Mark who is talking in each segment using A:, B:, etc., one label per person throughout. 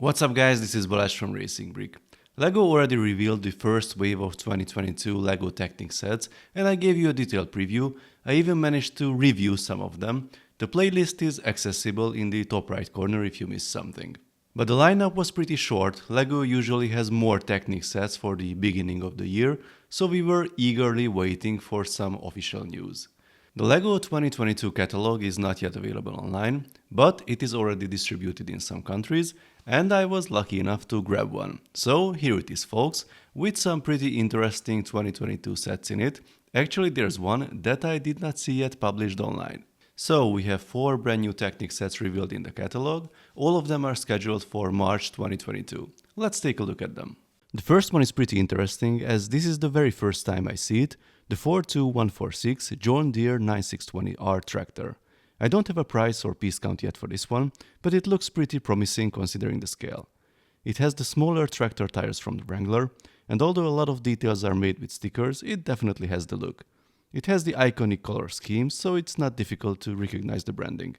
A: What's up guys, this is Balázs from RacingBrick. LEGO already revealed the first wave of 2022 LEGO Technic sets and I gave you a detailed preview. I even managed to review some of them. The playlist is accessible in the top right corner if you missed something. But the lineup was pretty short. LEGO usually has more Technic sets for the beginning of the year, so we were eagerly waiting for some official news. The LEGO 2022 catalog is not yet available online, but it is already distributed in some countries, and I was lucky enough to grab one. So here it is folks, with some pretty interesting 2022 sets in it. Actually there's one that I did not see yet published online. So we have 4 brand new Technic sets revealed in the catalog. All of them are scheduled for March 2022. Let's take a look at them. The first one is pretty interesting as this is the very first time I see it, the 42146 John Deere 9620R tractor. I don't have a price or piece count yet for this one, but it looks pretty promising considering the scale. It has the smaller tractor tires from the Wrangler, and although a lot of details are made with stickers, it definitely has the look. It has the iconic color scheme, so it's not difficult to recognize the branding.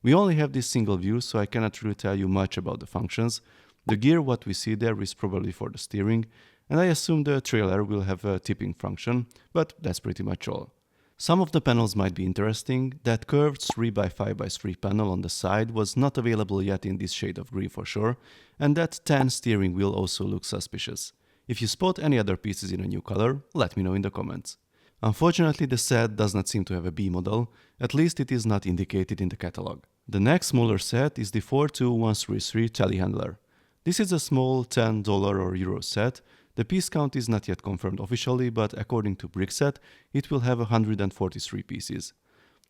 A: We only have this single view, so I cannot really tell you much about the functions. The gear what we see there is probably for the steering, and I assume the trailer will have a tipping function, but that's pretty much all. Some of the panels might be interesting. That curved 3x5x3 panel on the side was not available yet in this shade of green for sure, and that tan steering wheel also looks suspicious. If you spot any other pieces in a new color, let me know in the comments. Unfortunately, the set does not seem to have a B model, at least it is not indicated in the catalog. The next smaller set is the 42133 Telehandler. This is a small $10 or Euro set. The piece count is not yet confirmed officially, but according to Brickset, it will have 143 pieces.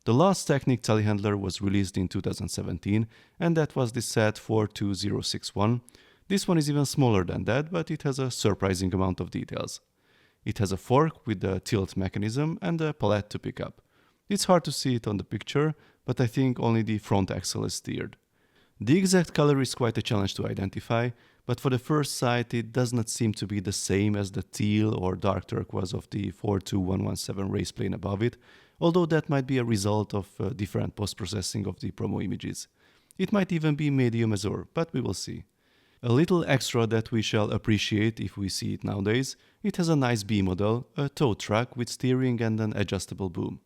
A: The last Technic Telehandler was released in 2017, and that was the set 42061. This one is even smaller than that, but it has a surprising amount of details. It has a fork with a tilt mechanism and a pallet to pick up. It's hard to see it on the picture, but I think only the front axle is steered. The exact color is quite a challenge to identify, but for the first sight it does not seem to be the same as the teal or dark turquoise of the 42117 race plane above it, although that might be a result of different post-processing of the promo images. It might even be medium azure, but we will see. A little extra that we shall appreciate if we see it nowadays, it has a nice B model, a tow truck with steering and an adjustable boom.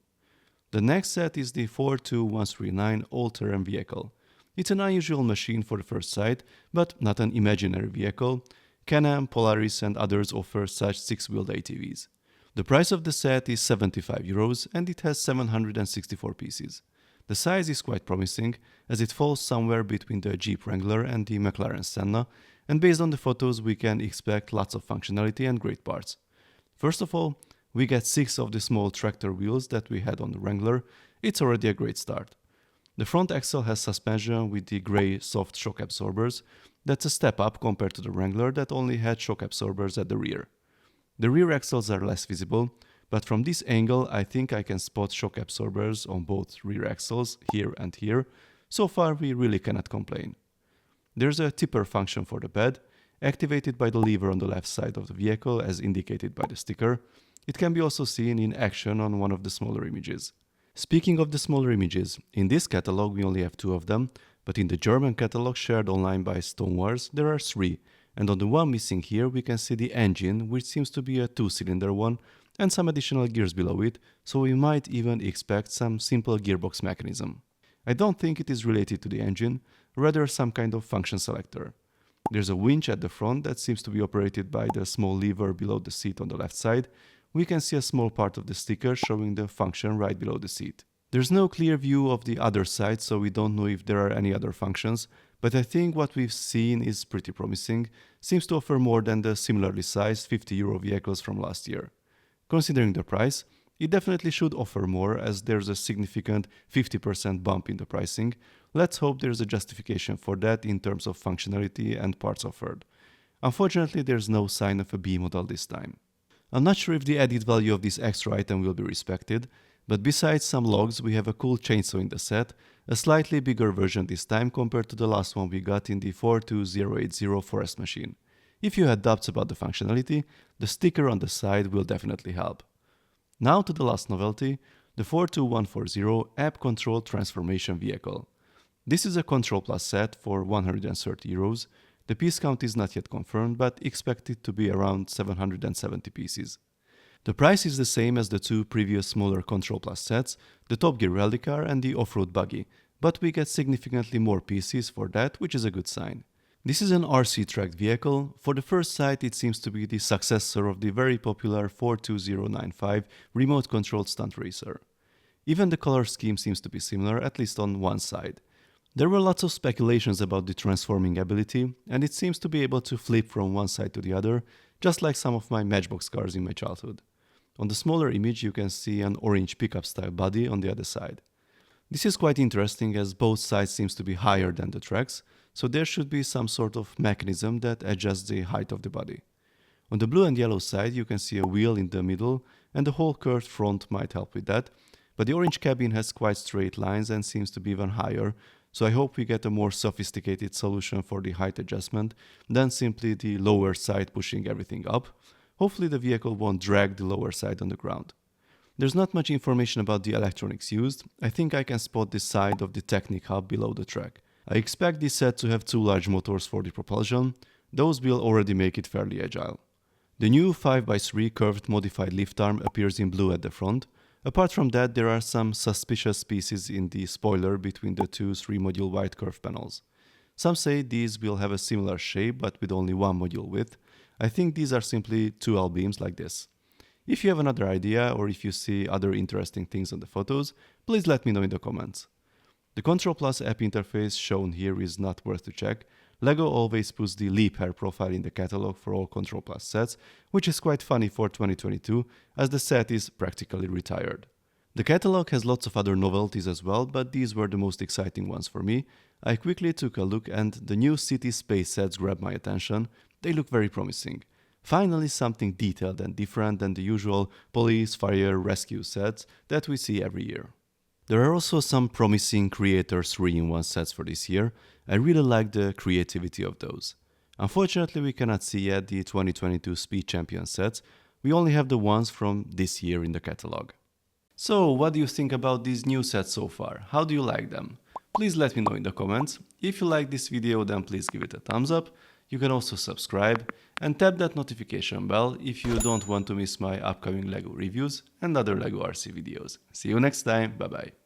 A: The next set is the 42139 all-terrain vehicle. It's an unusual machine for the first sight, but not an imaginary vehicle. Can-Am, Polaris and others offer such 6-wheeled ATVs. The price of the set is €75 and it has 764 pieces. The size is quite promising as it falls somewhere between the Jeep Wrangler and the McLaren Senna, and based on the photos we can expect lots of functionality and great parts. First of all, we get 6 of the small tractor wheels that we had on the Wrangler. It's already a great start. The front axle has suspension with the grey soft shock absorbers. That's a step up compared to the Wrangler that only had shock absorbers at the rear. The rear axles are less visible, but from this angle I think I can spot shock absorbers on both rear axles, here and here. So far we really cannot complain. There's a tipper function for the bed, activated by the lever on the left side of the vehicle as indicated by the sticker. It can be also seen in action on one of the smaller images. Speaking of the smaller images, in this catalog we only have 2 of them, but in the German catalog shared online by Stonewars there are 3, and on the one missing here we can see the engine, which seems to be a 2-cylinder one, and some additional gears below it, so we might even expect some simple gearbox mechanism. I don't think it is related to the engine, rather some kind of function selector. There's a winch at the front that seems to be operated by the small lever below the seat on the left side. We can see a small part of the sticker showing the function right below the seat. There's no clear view of the other side, so we don't know if there are any other functions, but I think what we've seen is pretty promising, seems to offer more than the similarly sized €50 vehicles from last year. Considering the price, it definitely should offer more as there's a significant 50% bump in the pricing. Let's hope there's a justification for that in terms of functionality and parts offered. Unfortunately, there's no sign of a B model this time. I'm not sure if the added value of this extra item will be respected, but besides some logs we have a cool chainsaw in the set, a slightly bigger version this time compared to the last one we got in the 42080 Forest machine. If you had doubts about the functionality, the sticker on the side will definitely help. Now to the last novelty, the 42140 App Control Transformation Vehicle. This is a Control Plus set for €130. The piece count is not yet confirmed, but expected to be around 770 pieces. The price is the same as the two previous smaller Control Plus sets, the Top Gear rally car and the off-road buggy, but we get significantly more pieces for that, which is a good sign. This is an RC tracked vehicle. For the first sight, it seems to be the successor of the very popular 42095 remote controlled stunt racer. Even the color scheme seems to be similar, at least on one side. There were lots of speculations about the transforming ability, and it seems to be able to flip from one side to the other, just like some of my Matchbox cars in my childhood. On the smaller image you can see an orange pickup style body on the other side. This is quite interesting as both sides seems to be higher than the tracks, so there should be some sort of mechanism that adjusts the height of the body. On the blue and yellow side you can see a wheel in the middle, and the whole curved front might help with that, but the orange cabin has quite straight lines and seems to be even higher, so I hope we get a more sophisticated solution for the height adjustment than simply the lower side pushing everything up. Hopefully the vehicle won't drag the lower side on the ground. There's not much information about the electronics used. I think I can spot the side of the Technic hub below the track. I expect this set to have two large motors for the propulsion. Those will already make it fairly agile. The new 5x3 curved modified lift arm appears in blue at the front. Apart from that, there are some suspicious pieces in the spoiler between the two 3-module white curved panels. Some say these will have a similar shape but with only one module width. I think these are simply 2L beams like this. If you have another idea or if you see other interesting things on the photos, please let me know in the comments. The Control Plus app interface shown here is not worth to check. LEGO always puts the leap hair profile in the catalog for all Control Plus sets, which is quite funny for 2022 as the set is practically retired. The catalog has lots of other novelties as well, but these were the most exciting ones for me. I quickly took a look and the new city space sets grabbed my attention. They look very promising. Finally something detailed and different than the usual police, fire, rescue sets that we see every year. There are also some promising Creators 3-in-1 sets for this year. I really like the creativity of those. Unfortunately we cannot see yet the 2022 Speed Champion sets. We only have the ones from this year in the catalog. So what do you think about these new sets so far? How do you like them? Please let me know in the comments. If you like this video then please give it a thumbs up. You can also subscribe and tap that notification bell if you don't want to miss my upcoming LEGO reviews and other LEGO RC videos. See you next time, bye bye.